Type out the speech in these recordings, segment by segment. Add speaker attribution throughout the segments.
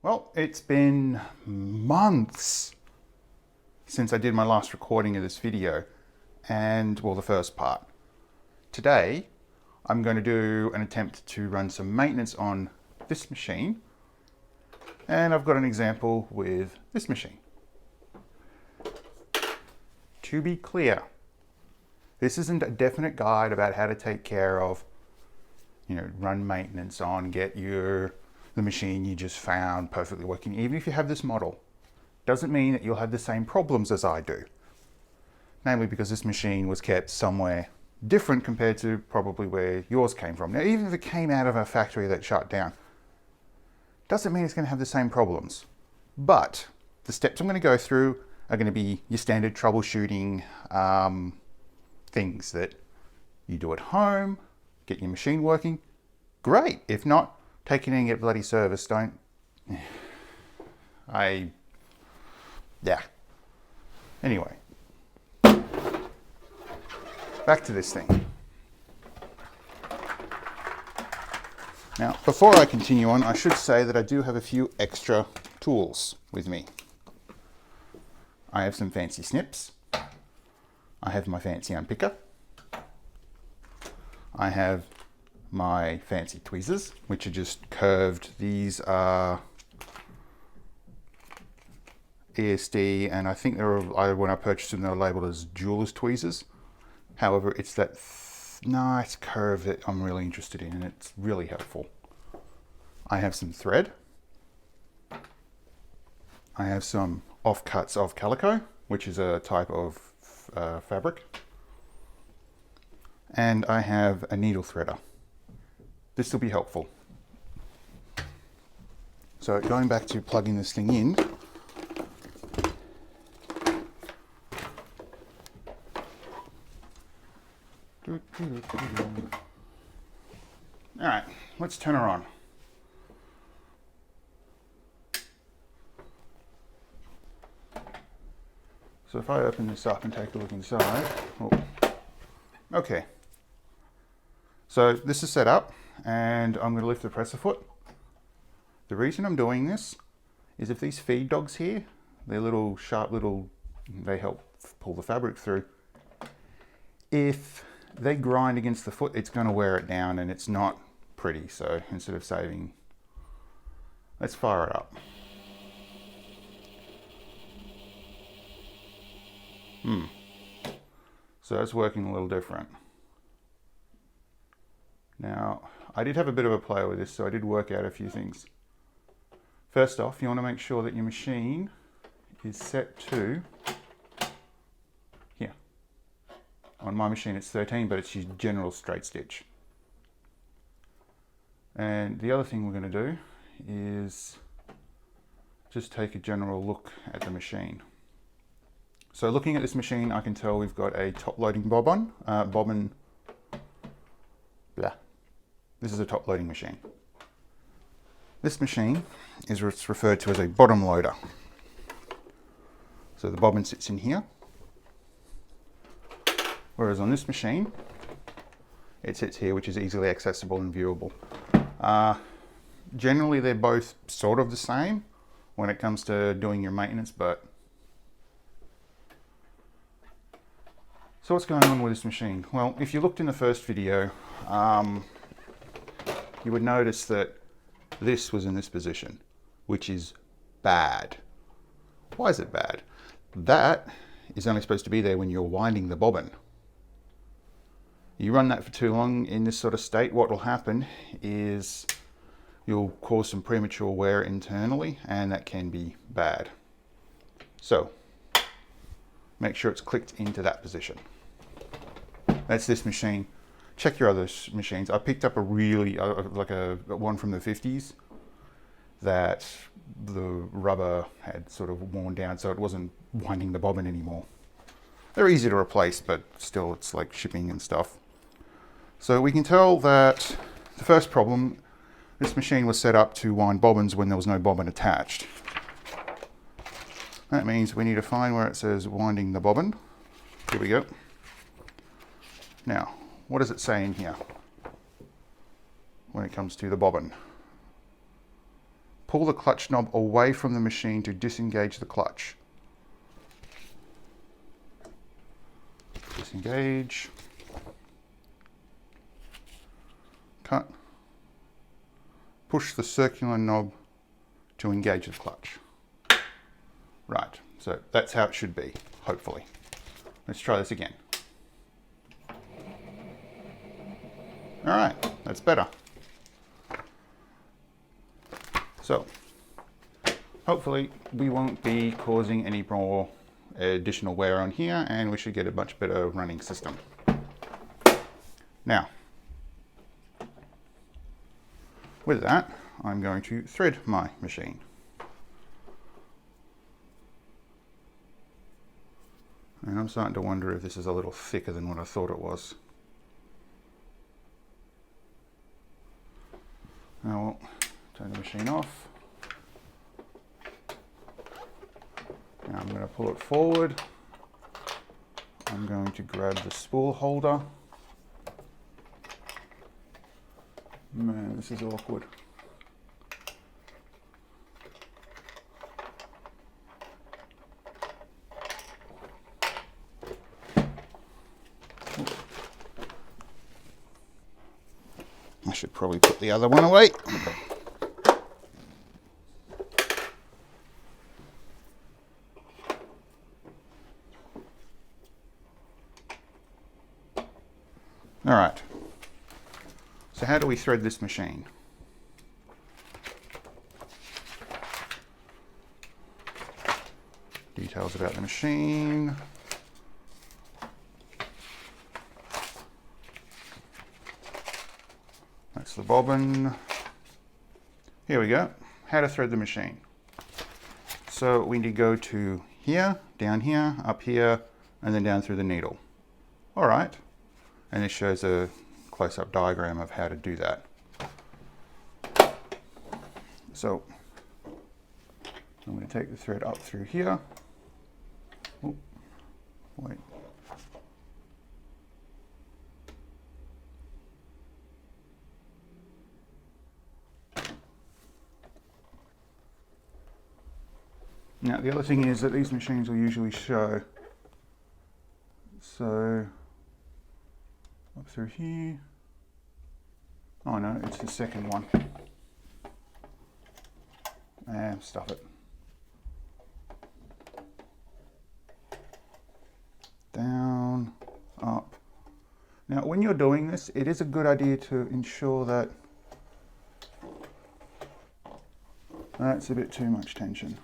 Speaker 1: Well, it's been months since I did my last recording of this video, and well, the first part. Today, I'm going to do an attempt to run some maintenance on this machine, and I've got an example with this machine. To be clear, this isn't a definite guide about how to take care of, run maintenance on, get the machine you just found perfectly working. Even if you have this model, doesn't mean that you'll have the same problems as I do. Namely because this machine was kept somewhere different compared to probably where yours came from. Now, even if it came out of a factory that shut down, doesn't mean it's going to have the same problems. But the steps I'm going to go through are going to be your standard troubleshooting things that you do at home, get your machine working. Great. If not, take it in and get bloody service. Anyway, back to this thing. Now, before I continue on, I should say that I do have a few extra tools with me. I have some fancy snips. I have my fancy unpicker. I have my fancy tweezers, which are just curved. These are ESD, and I think when I purchased them, they were labeled as jeweler's tweezers. However, it's that nice curve that I'm really interested in, and it's really helpful. I have some thread. I have some offcuts of calico, which is a type of fabric. And I have a needle threader. This will be helpful. So going back to plugging this thing in, all right, let's turn her on. So if I open this up and take a look inside, okay. So this is set up, and I'm going to lift the presser foot. The reason I'm doing this is if these feed dogs here, they're little sharp they help pull the fabric through. If they grind against the foot, it's going to wear it down, and it's not pretty. So instead of saving, let's fire it up. So it's working a little different. Now, I did have a bit of a play with this, so I did work out a few things. First off, you want to make sure that your machine is set to here. On my machine it's 13, but it's your general straight stitch. And the other thing we're going to do is just take a general look at the machine. So looking at this machine, I can tell we've got a top loading bobbin. This is a top loading machine. This machine is what's referred to as a bottom loader. So the bobbin sits in here. Whereas on this machine, it sits here, which is easily accessible and viewable. Generally, they're both sort of the same when it comes to doing your maintenance, but so what's going on with this machine? Well, if you looked in the first video, you would notice that this was in this position, which is bad. Why is it bad? That is only supposed to be there when you're winding the bobbin. You run that for too long in this sort of state, what will happen is you'll cause some premature wear internally, and that can be bad. So make sure it's clicked into that position. That's this machine. Check your other machines. I picked up a really, like a one from the 50s that the rubber had sort of worn down, so it wasn't winding the bobbin anymore. They're easy to replace, but still it's like shipping and stuff. So we can tell that the first problem, this machine was set up to wind bobbins when there was no bobbin attached. That means we need to find where it says winding the bobbin. Here we go. Now, what does it say in here when it comes to the bobbin? pull the clutch knob away from the machine to disengage the clutch. Disengage. Cut. Push the circular knob to engage the clutch. Right, so that's how it should be, hopefully. Let's try this again. All right, that's better. So, hopefully we won't be causing any more additional wear on here, and we should get a much better running system. Now, with that, I'm going to thread my machine. And I'm starting to wonder if this is a little thicker than what I thought it was. Now we'll turn the machine off. Now I'm going to pull it forward. I'm going to grab the spool holder. Man, this is awkward. I should probably put the other one away. All right. So how do we thread this machine? Details about the machine. That's the bobbin. Here we go. How to thread the machine. So we need to go to here, up here, and then down through the needle. All right. And it shows a close-up diagram of how to do that. So I'm going to take the thread up through here. Oh, wait. Now the other thing is that these machines will usually show, so up through here, oh no, it's the second one, and stuff it, down, up. Now when you're doing this, it is a good idea to ensure that that's a bit too much tension.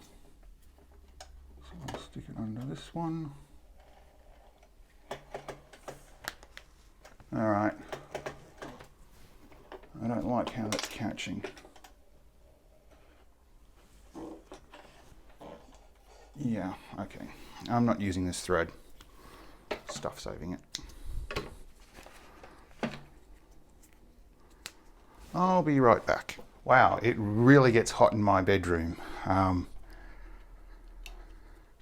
Speaker 1: I'll stick it under this one. All right. I don't like how that's catching. Yeah, okay. I'm not using this thread. Stuff saving it. I'll be right back. Wow, it really gets hot in my bedroom.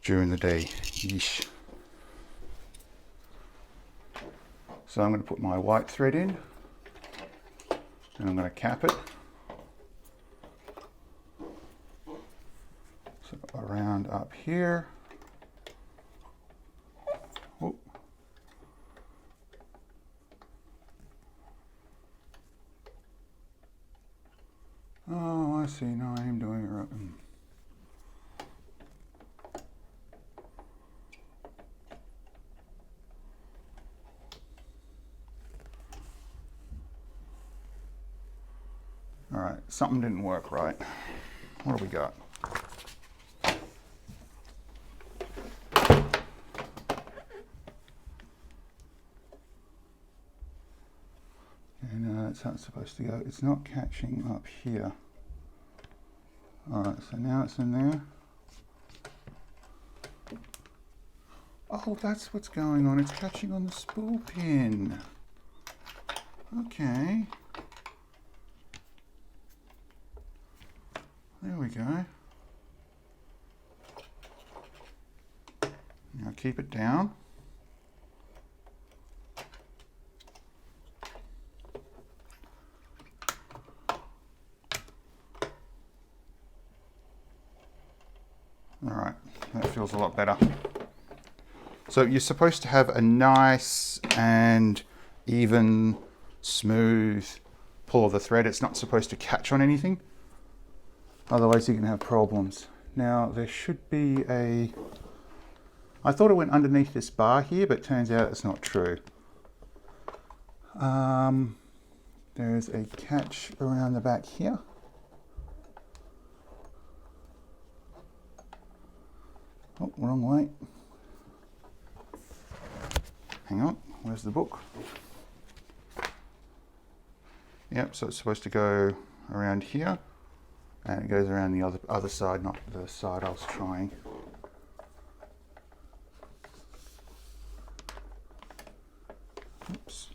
Speaker 1: During the day. Yeesh. So I'm going to put my white thread in and I'm going to cap it. So around up here. Oh. Oh, I see. No, I am doing it right. All right, something didn't work right. What do we got? And that's how it's supposed to go. It's not catching up here. All right, so now it's in there. Oh, that's what's going on. It's catching on the spool pin. Okay. There we go. Now keep it down. All right, that feels a lot better. So you're supposed to have a nice and even, smooth pull of the thread. It's not supposed to catch on anything, otherwise you can have problems. Now there should be a, I thought it went underneath this bar here, but it turns out it's not true. There's a catch around the back here. Oh, wrong way. Hang on, where's the book? Yep, so it's supposed to go around here, and it goes around the other side, not the side I was trying. Oops.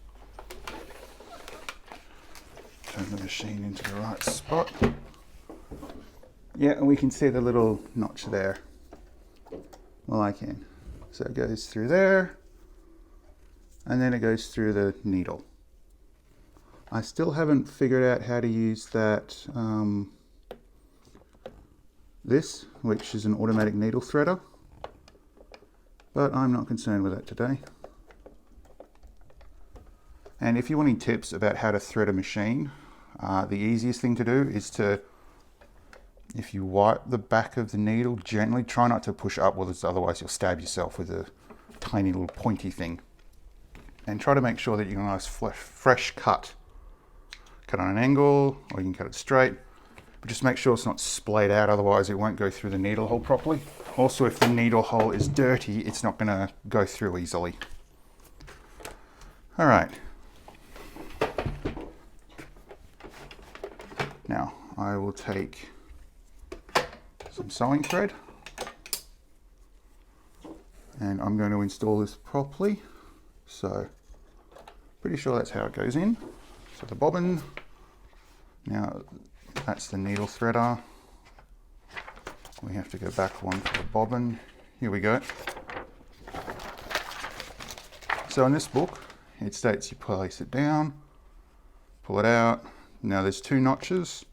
Speaker 1: Turn the machine into the right spot. Yeah, and we can see the little notch there. Well, I can. So it goes through there, and then it goes through the needle. I still haven't figured out how to use that, this, which is an automatic needle threader, but I'm not concerned with that today. And if you want any tips about how to thread a machine, the easiest thing to do is to, if you wipe the back of the needle gently, try not to push upwards, otherwise you'll stab yourself with a tiny little pointy thing. And try to make sure that you get a nice fresh cut. Cut on an angle, or you can cut it straight, but just make sure it's not splayed out, otherwise it won't go through the needle hole properly. Also, if the needle hole is dirty, it's not going to go through easily. All right. Now, I will take some sewing thread, and I'm going to install this properly. So, pretty sure that's how it goes in. So the bobbin, now that's the needle threader. We have to go back one for the bobbin. Here we go. So in this book, it states you place it down, pull it out. Now there's two notches,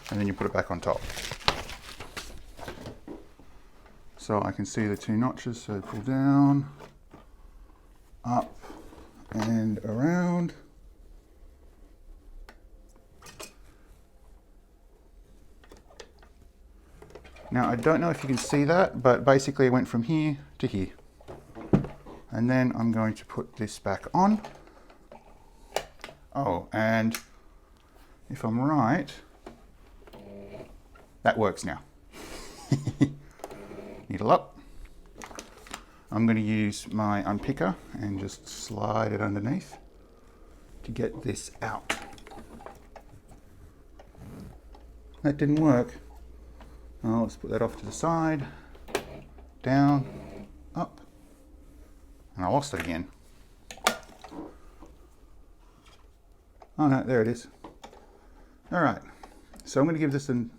Speaker 1: and then you put it back on top. So I can see the two notches, so pull down, up and around. Now I don't know if you can see that, but basically it went from here to here. And then I'm going to put this back on. Oh, and if I'm right, that works now. Needle up. I'm going to use my unpicker and just slide it underneath to get this out. That didn't work. Oh, let's put that off to the side, down, up, and I lost it again. Oh no, there it is. All right, so I'm going to give this an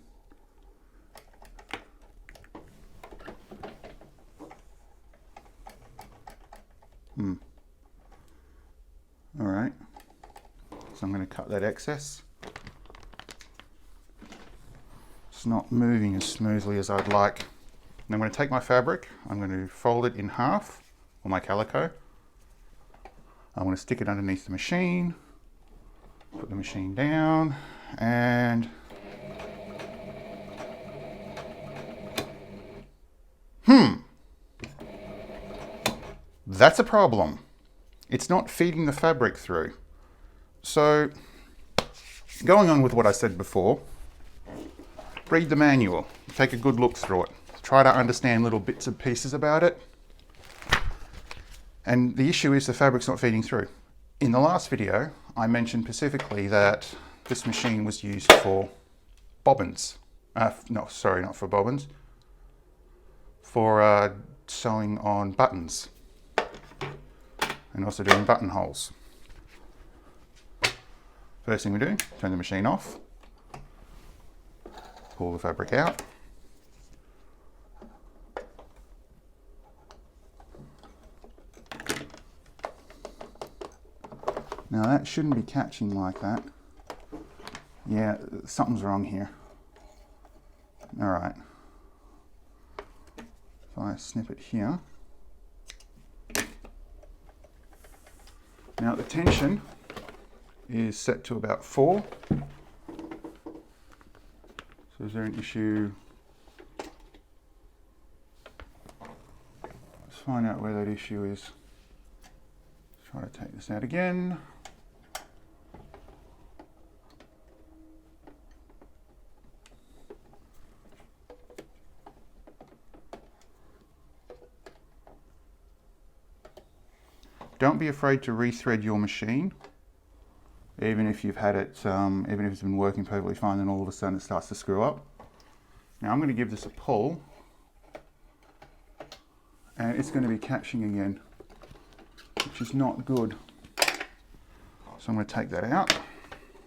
Speaker 1: all right, so I'm going to cut that excess. It's not moving as smoothly as I'd like. And I'm going to take my fabric, I'm going to fold it in half, or my calico. I'm going to stick it underneath the machine, put the machine down, and that's a problem. It's not feeding the fabric through. So, going on with what I said before, read the manual, take a good look through it, try to understand little bits and pieces about it. And the issue is the fabric's not feeding through. In the last video, I mentioned specifically that this machine was used for bobbins. No, sorry, not for bobbins. For sewing on buttons. And also doing buttonholes. First thing we do, turn the machine off. Pull the fabric out. Now that shouldn't be catching like that. Yeah, something's wrong here. All right. if I snip it here. Now the tension is set to about 4. So is there an issue? Let's find out where that issue is. Let's try to take this out again. Don't be afraid to rethread your machine, even if you've had it, even if it's been working perfectly fine, then all of a sudden it starts to screw up. Now I'm going to give this a pull, and it's going to be catching again, which is not good. So I'm going to take that out,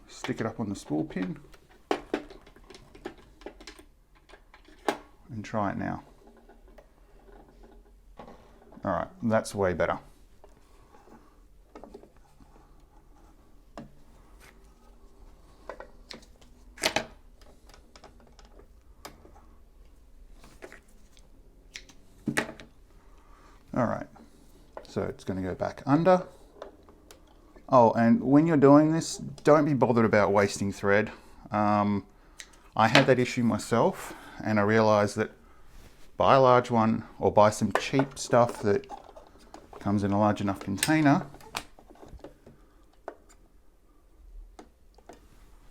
Speaker 1: stick it up on the spool pin, and try it now. All right, that's way better. All right, so it's going to go back under. Oh, and when you're doing this, don't be bothered about wasting thread. I had that issue myself, and I realized that buy a large one or buy some cheap stuff that comes in a large enough container.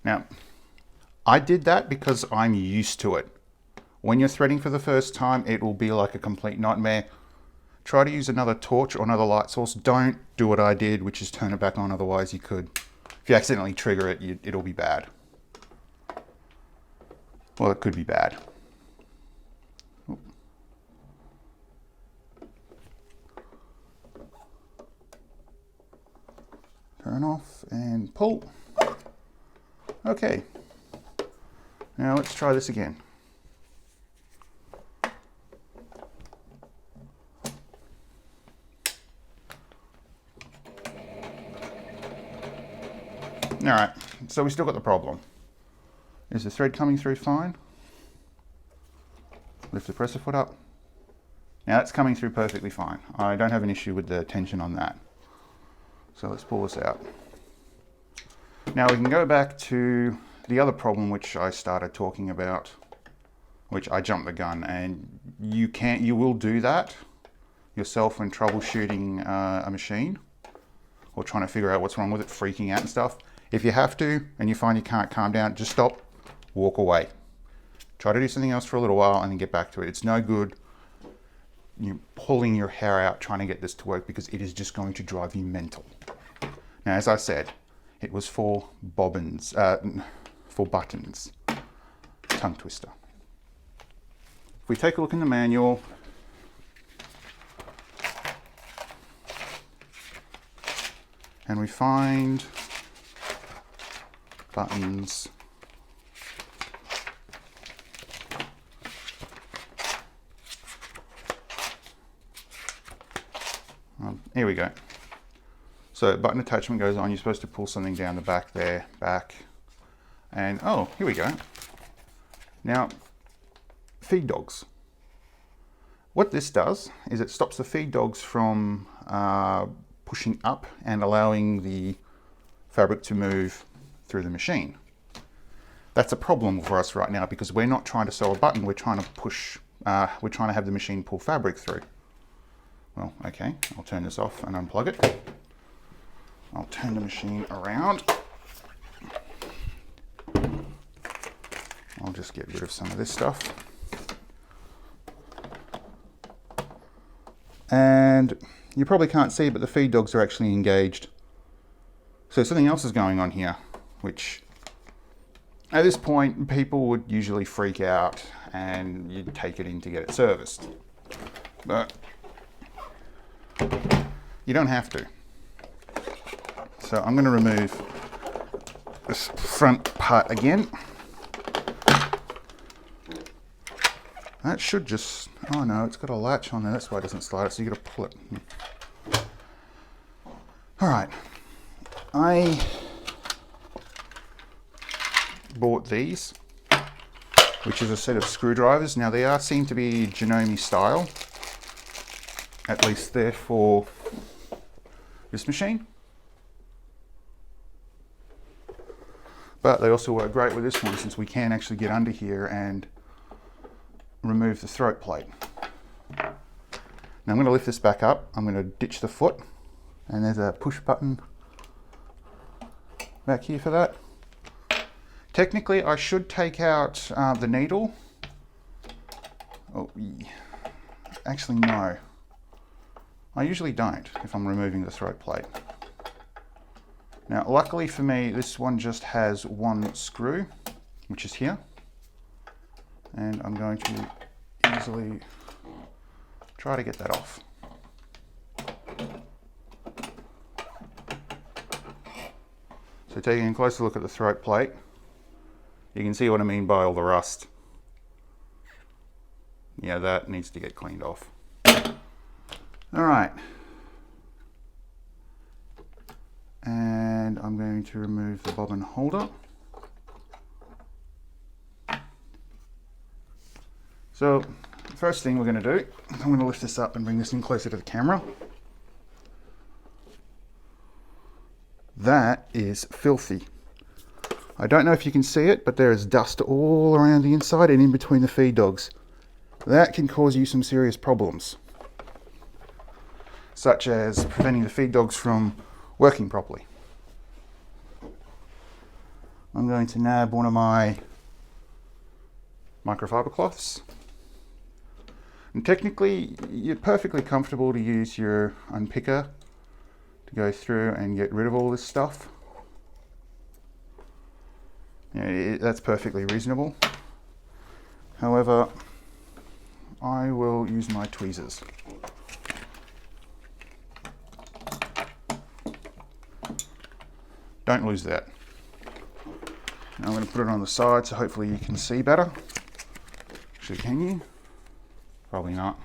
Speaker 1: Now, I did that because I'm used to it. When you're threading for the first time, it will be like a complete nightmare. Try to use another torch or another light source. Don't do what I did, which is turn it back on, otherwise you could, if you accidentally trigger it, it'll be bad. Well, it could be bad. Oop. Turn off and pull. Okay. Now let's try this again. All right, so we still got the problem. Is the thread coming through fine? Lift the presser foot up. Now it's coming through perfectly fine. I don't have an issue with the tension on that. So let's pull this out. Now we can go back to the other problem which I started talking about, which I jumped the gun, and you will do that yourself when troubleshooting a machine or trying to figure out what's wrong with it, freaking out and stuff. If you have to and you find you can't calm down, just stop, walk away. Try to do something else for a little while and then get back to it. It's no good you pulling your hair out trying to get this to work, because it is just going to drive you mental. Now, as I said, it was for bobbins, for buttons. Tongue twister. If we take a look in the manual, and we find buttons here we go. So button attachment goes on. You're supposed to pull something down the back there, back, and oh, here we go. Now, feed dogs. What this does is it stops the feed dogs from pushing up and allowing the fabric to move through the machine. That's a problem for us right now, because we're not trying to sew a button, we're trying to push, we're trying to have the machine pull fabric through. Well, okay, I'll turn this off and unplug it. I'll turn the machine around. I'll just get rid of some of this stuff. And you probably can't see, but the feed dogs are actually engaged. So something else is going on here, which at this point people would usually freak out and you'd take it in to get it serviced. But you don't have to. So I'm going to remove this front part again. That should just, oh no, it's got a latch on there, that's why it doesn't slide, so you got to pull it. All right, I bought these, which is a set of screwdrivers. Now they seem to be Janome style. at least there for this machine. But they also work great with this one, since we can actually get under here and remove the throat plate. Now I'm going to lift this back up. I'm going to ditch the foot, and there's a push button back here for that. Technically I should take out the needle. Oh, actually no. I usually don't if I'm removing the throat plate. Now luckily for me, this one just has one screw, which is here. And I'm going to easily try to get that off. So taking a closer look at the throat plate, you can see what I mean by all the rust. Yeah, that needs to get cleaned off. All right. And I'm going to remove the bobbin holder. So the first thing we're going to do, I'm going to lift this up and bring this in closer to the camera. That is filthy. I don't know if you can see it, but there is dust all around the inside and in between the feed dogs. That can cause you some serious problems, such as preventing the feed dogs from working properly. I'm going to nab one of my microfiber cloths. And technically, you're perfectly comfortable to use your unpicker to go through and get rid of all this stuff. Yeah, that's perfectly reasonable. However, I will use my tweezers. Don't lose that. Now I'm going to put it on the side so hopefully you can see better. Actually, can you? Probably not.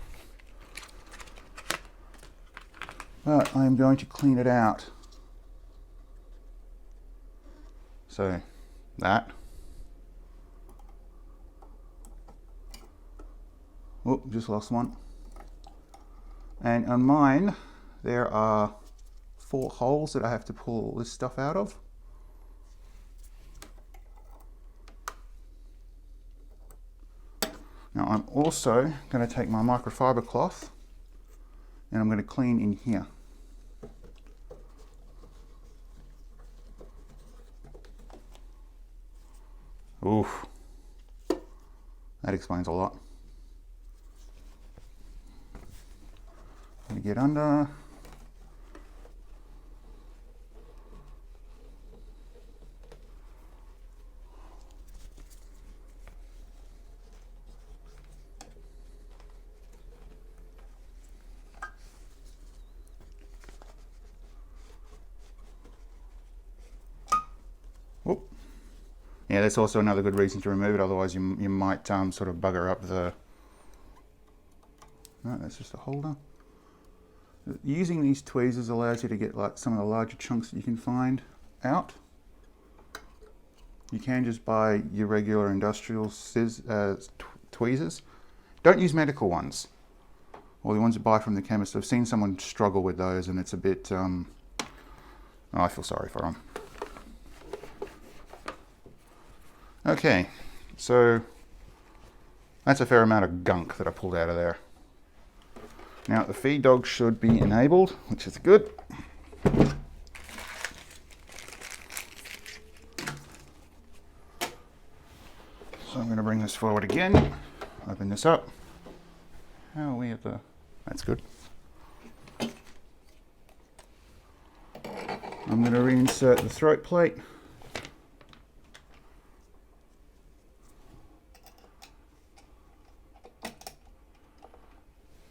Speaker 1: But I am going to clean it out. So that. Oh, just lost one. And on mine, there are 4 holes that I have to pull this stuff out of. Now I'm also going to take my microfiber cloth and I'm going to clean in here. Oof, that explains a lot. I'm going to get under. Whoop. Yeah, that's also another good reason to remove it, otherwise you might sort of bugger up the... No, that's just a holder. Using these tweezers allows you to get like some of the larger chunks that you can find out. You can just buy your regular industrial tweezers. Don't use medical ones, or the ones you buy from the chemist. I've seen someone struggle with those and it's a bit... I feel sorry for them. Okay, so that's a fair amount of gunk that I pulled out of there. Now the feed dog should be enabled, which is good. So I'm going to bring this forward again, open this up. How are we at the... That's good. I'm going to reinsert the throat plate.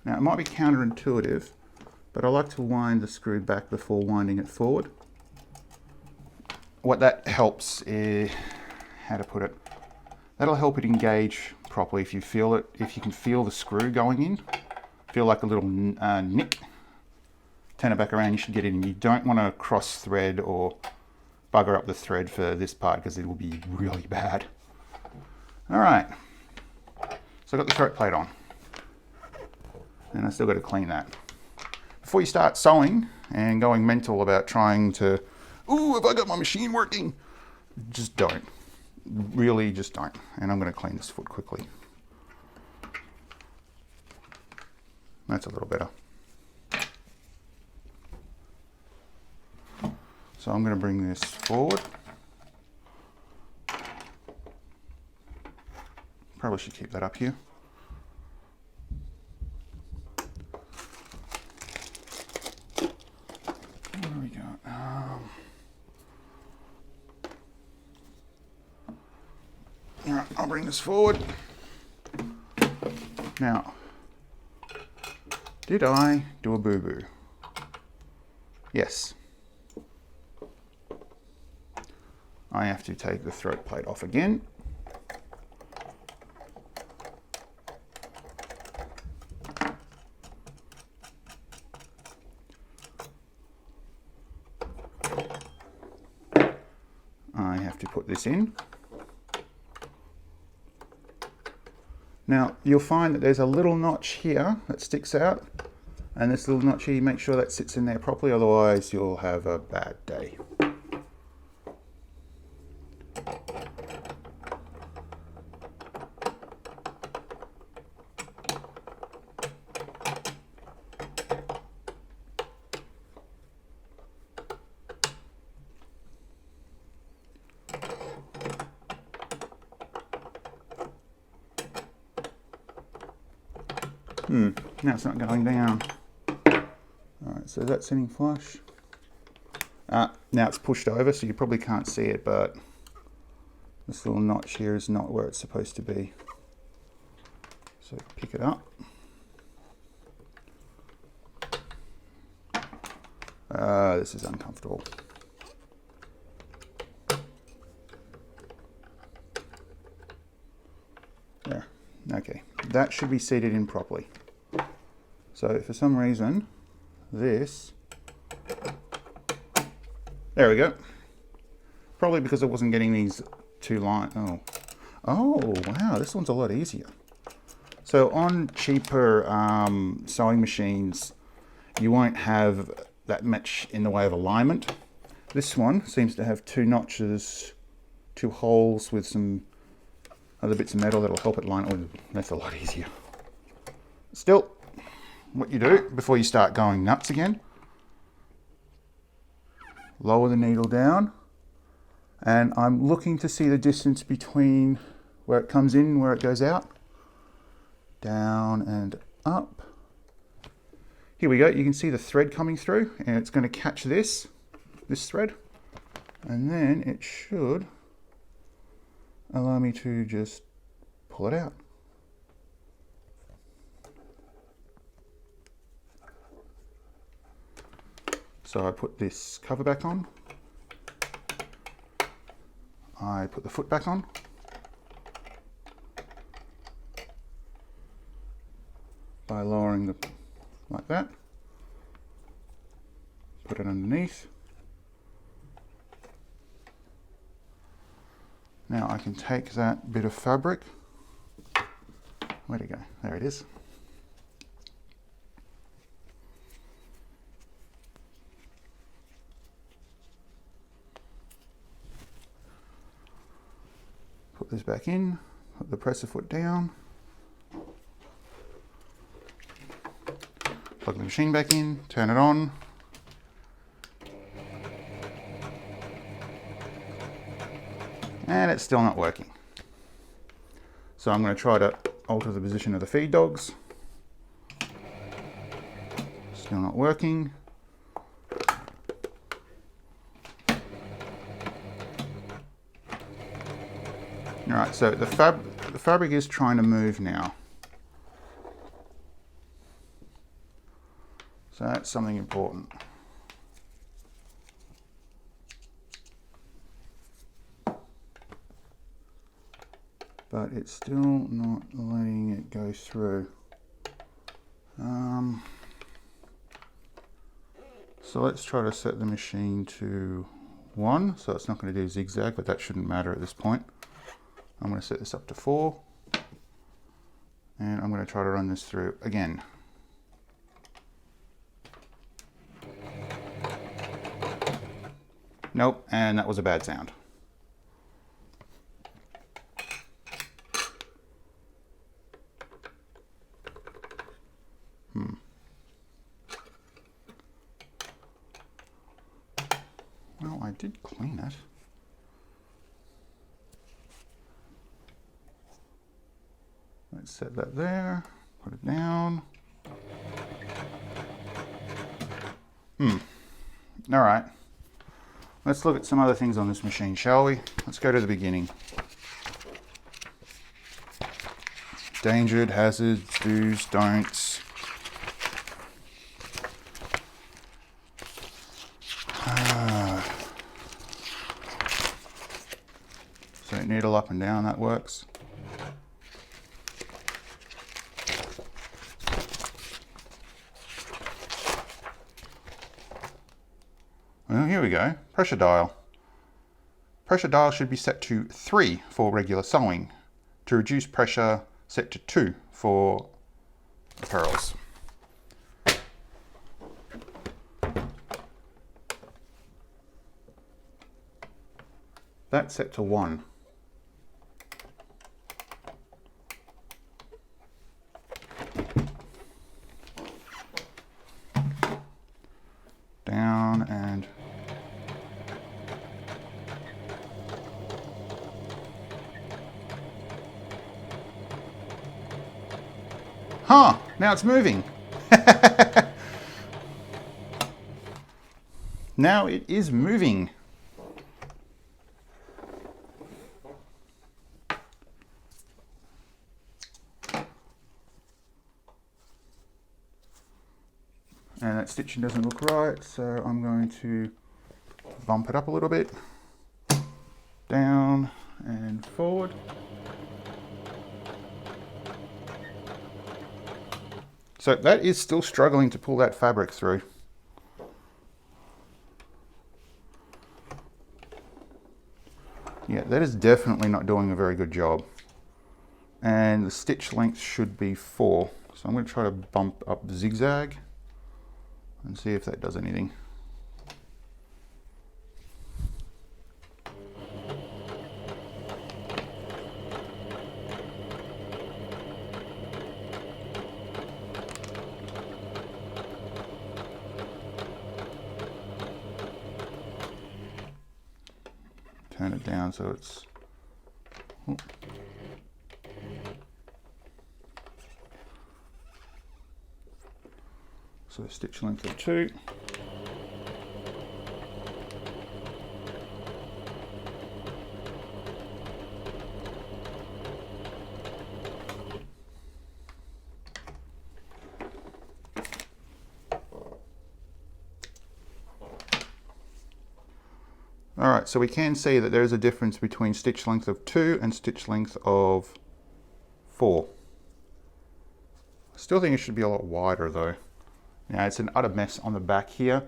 Speaker 1: Now it might be counterintuitive, but I like to wind the screw back before winding it forward. What that helps is, how to put it, that'll help it engage properly if you feel it, if you can feel the screw going in, feel like a little nick, turn it back around, you should get it in. You don't want to cross thread or bugger up the thread for this part because it will be really bad. All right, so I got the throat plate on. And I still got to clean that. before you start sewing and going mental about trying to, ooh, have I got my machine working? Just don't. Really, just don't. And I'm going to clean this foot quickly. That's a little better. So I'm going to bring this forward. Probably should keep that up here. What do we got? All right, I'll bring this forward. Now, did I do a boo-boo? Yes. I have to take the throat plate off again. I have to put this in. Now you'll find that there's a little notch here that sticks out, and this little notch here, make sure that sits in there properly, otherwise you'll have a bad day. Now it's not going down. Alright, so that's sitting flush. Now it's pushed over, so you probably can't see it, but this little notch here is not where it's supposed to be. So pick it up. This is uncomfortable. There. Okay, that should be seated in properly. So for some reason, this, there we go. Probably because I wasn't getting these two lines. Oh, wow, this one's a lot easier. So on cheaper sewing machines, you won't have that much in the way of alignment. This one seems to have two notches, two holes with some other bits of metal that'll help it line. Oh, that's a lot easier. Still, what you do before you start going nuts again, lower the needle down, and I'm looking to see the distance between where it comes in and where it goes out. Down and up. Here we go, you can see the thread coming through, and it's going to catch this thread, and then it should allow me to just pull it out. So I put this cover back on. I put the foot back on. By lowering the, like that. Put it underneath. Now I can take that bit of fabric. Where'd it go? There it is. Put this back in, put the presser foot down, plug the machine back in, turn it on, and it's still not working. So I'm going to try to alter the position of the feed dogs. Still not working. Alright, so the fabric is trying to move now. So that's something important. But it's still not letting it go through. So let's try to set the machine to 1, so it's not going to do zigzag, but that shouldn't matter at this point. I'm going to set this up to 4, and I'm going to try to run this through again. Nope, and that was a bad sound. Well, I did clean it. Let's set that there, put it down. All right. Let's look at some other things on this machine, shall we? Let's go to the beginning. Endangered, hazards, do's, don'ts. So needle up and down, that works. Well, here we go. Pressure dial. Pressure dial should be set to 3 for regular sewing. To reduce pressure, set to 2 for apparels. That's set to 1. Down and now it's moving. Now it is moving. And that stitching doesn't look right, so I'm going to bump it up a little bit. Down and forward. So that is still struggling to pull that fabric through. Yeah, that is definitely not doing a very good job. And the stitch length should be 4. So I'm going to try to bump up zigzag and see if that does anything. Turn it down so it's... Oh. So stitch length of 2. Alright, so we can see that there is a difference between stitch length of 2 and stitch length of 4. I still think it should be a lot wider though. Now it's an utter mess on the back here,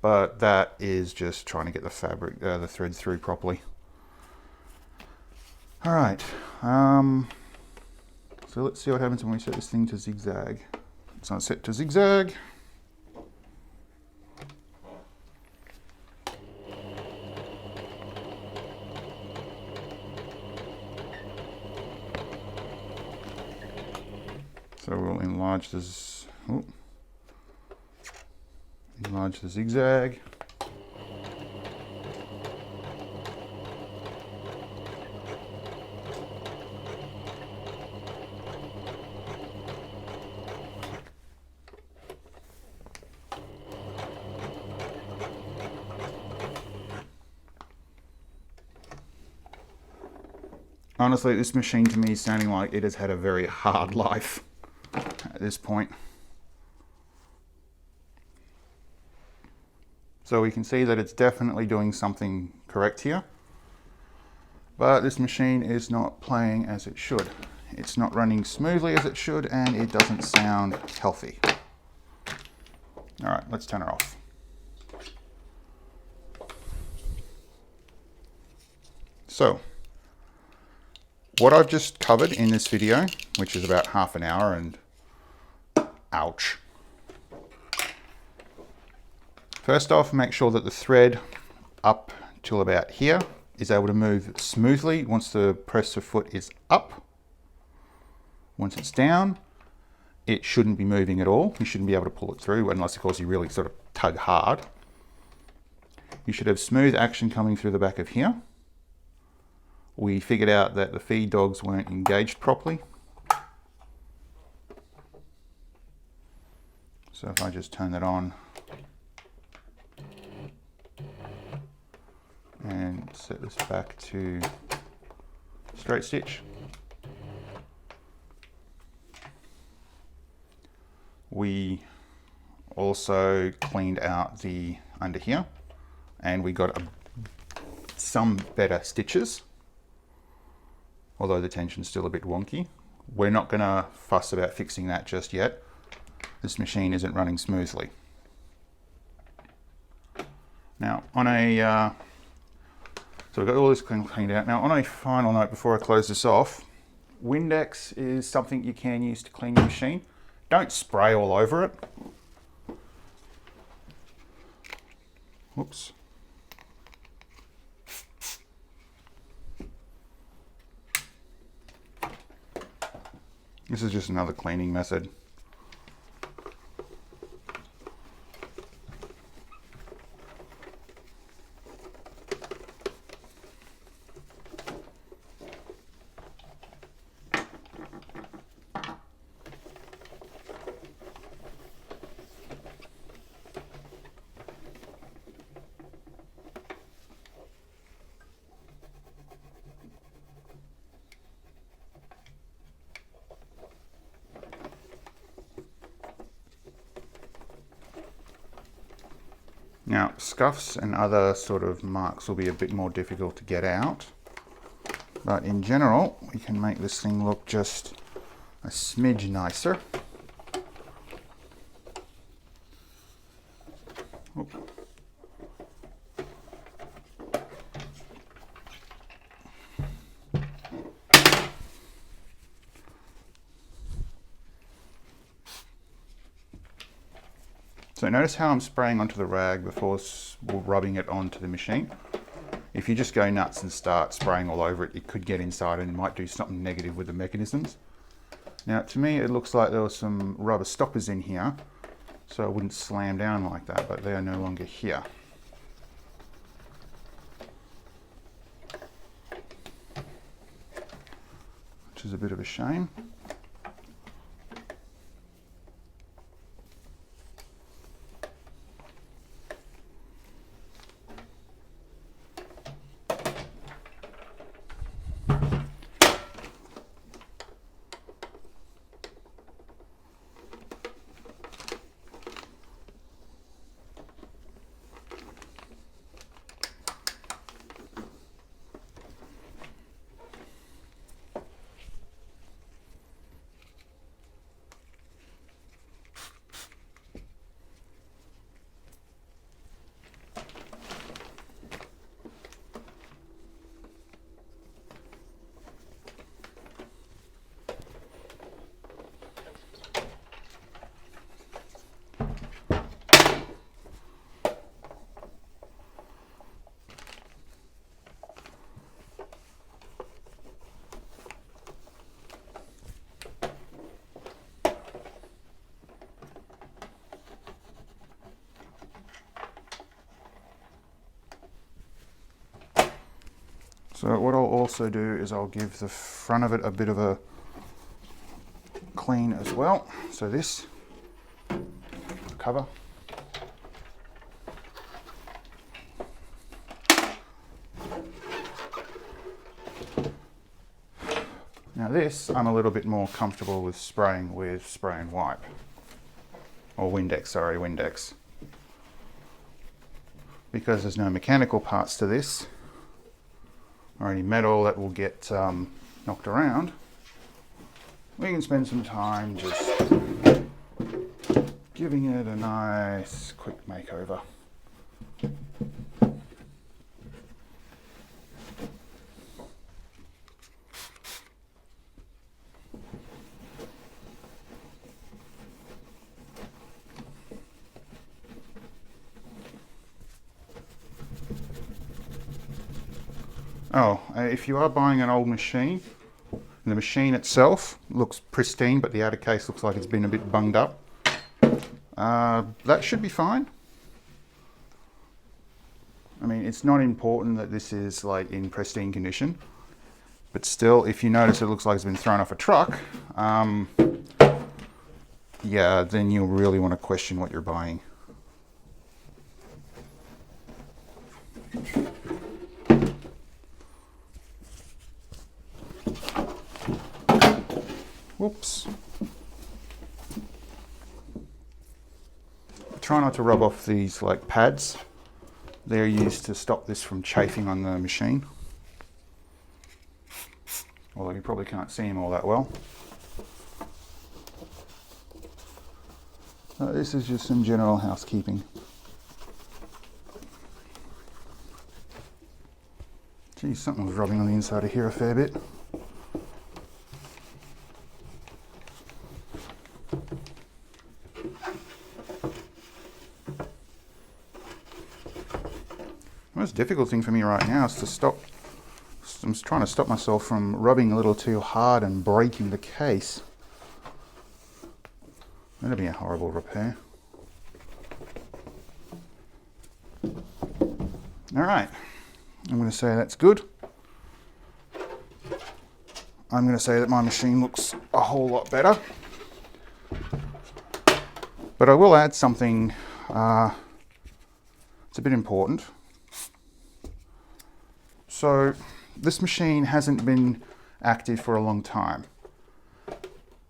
Speaker 1: but that is just trying to get the fabric, the thread through properly. Alright, so let's see what happens when we set this thing to zigzag. It's not set to zigzag. So we'll enlarge this, enlarge the zigzag. Honestly, this machine to me is sounding like it has had a very hard life at this point. So we can see that it's definitely doing something correct here, but this machine is not playing as it should. It's not running smoothly as it should, and it doesn't sound healthy. All right, let's turn her off. So what I've just covered in this video, which is about half an hour, and ouch. First off, make sure that the thread up till about here is able to move smoothly once the presser foot is up. Once it's down, it shouldn't be moving at all. You shouldn't be able to pull it through unless, of course, you really sort of tug hard. You should have smooth action coming through the back of here. We figured out that the feed dogs weren't engaged properly. So if I just turn that on and set this back to straight stitch. We also cleaned out the under here and we got some better stitches, although the tension's still a bit wonky. We're not going to fuss about fixing that just yet. This machine isn't running smoothly. Now on a, so we've got all this cleaned out. Now on a final note before I close this off, Windex is something you can use to clean your machine. Don't spray all over it. Whoops. This is just another cleaning method. Now, scuffs and other sort of marks will be a bit more difficult to get out, but in general, we can make this thing look just a smidge nicer. Oop. So notice how I'm spraying onto the rag before rubbing it onto the machine. If you just go nuts and start spraying all over it, it could get inside and might do something negative with the mechanisms. Now to me it looks like there were some rubber stoppers in here, so it wouldn't slam down like that, but they are no longer here. Which is a bit of a shame. So what I'll also do is I'll give the front of it a bit of a clean as well. So this cover. Now this, I'm a little bit more comfortable with spraying with spray and wipe. Or Windex, sorry, Windex. Because there's no mechanical parts to this, or any metal that will get knocked around, we can spend some time just giving it a nice quick makeover. Oh, if you are buying an old machine, the machine itself looks pristine, but the outer case looks like it's been a bit bunged up, that should be fine. I mean, it's not important that this is like in pristine condition, but still, if you notice it looks like it's been thrown off a truck, yeah, then you'll really want to question what you're buying. Whoops. Try not to rub off these like pads. They're used to stop this from chafing on the machine. Although you probably can't see them all that well. This is just some general housekeeping. Geez, something was rubbing on the inside of here a fair bit. The most difficult thing for me right now is to stop. I'm trying to stop myself from rubbing a little too hard and breaking the case. That'd be a horrible repair. All right, I'm going to say that's good. I'm going to say that my machine looks a whole lot better. But I will add something, it's a bit important. So this machine hasn't been active for a long time.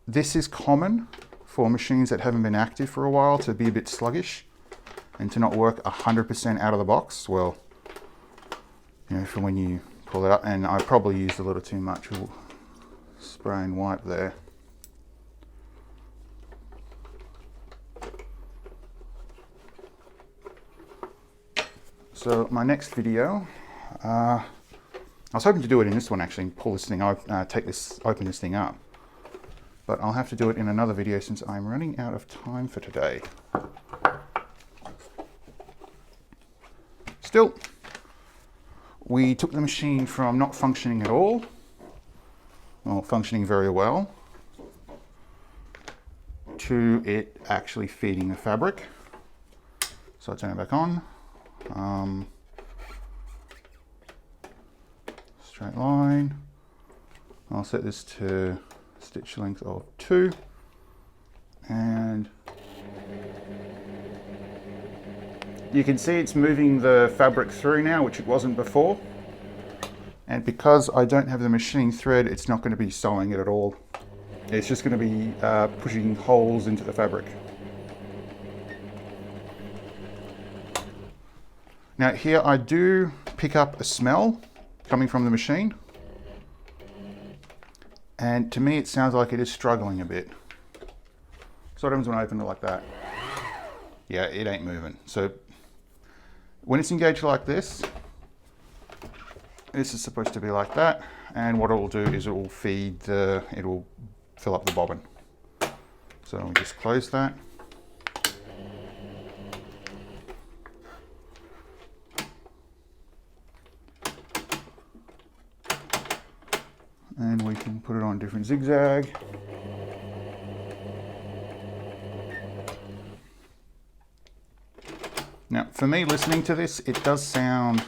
Speaker 1: This is common for machines that haven't been active for a while to be a bit sluggish and to not work 100% out of the box. Well, you know, for when you pull it up, and I probably used a little too much spray and wipe there. So my next video, I was hoping to do it in this one actually, and pull this thing out, open this thing up. But I'll have to do it in another video since I'm running out of time for today. Still, we took the machine from not functioning at all, or functioning very well, to it actually feeding the fabric. So I turn it back on. Straight line. I'll set this to stitch length of 2, and you can see it's moving the fabric through now, which it wasn't before. And because I don't have the machine thread, it's not going to be sewing it at all. It's just going to be pushing holes into the fabric. Now here I do pick up a smell coming from the machine, and to me it sounds like it is struggling a bit. So what happens when I open it like that? Yeah, it ain't moving. So when it's engaged like this, this is supposed to be like that, and what it will do is it will feed the, it will fill up the bobbin. So we just close that. And we can put it on different zigzag. Now, for me listening to this, it does sound,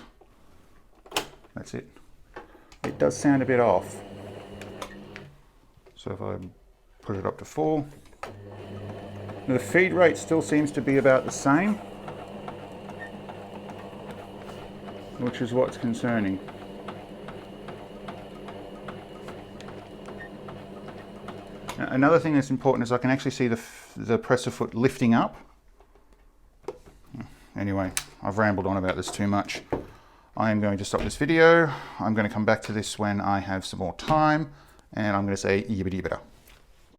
Speaker 1: that's it. It does sound a bit off. So if I put it up to 4, the feed rate still seems to be about the same, which is what's concerning. Another thing that's important is I can actually see the presser foot lifting up. Anyway, I've rambled on about this too much. I am going to stop this video. I'm going to come back to this when I have some more time, and I'm going to say yibbidi-bida.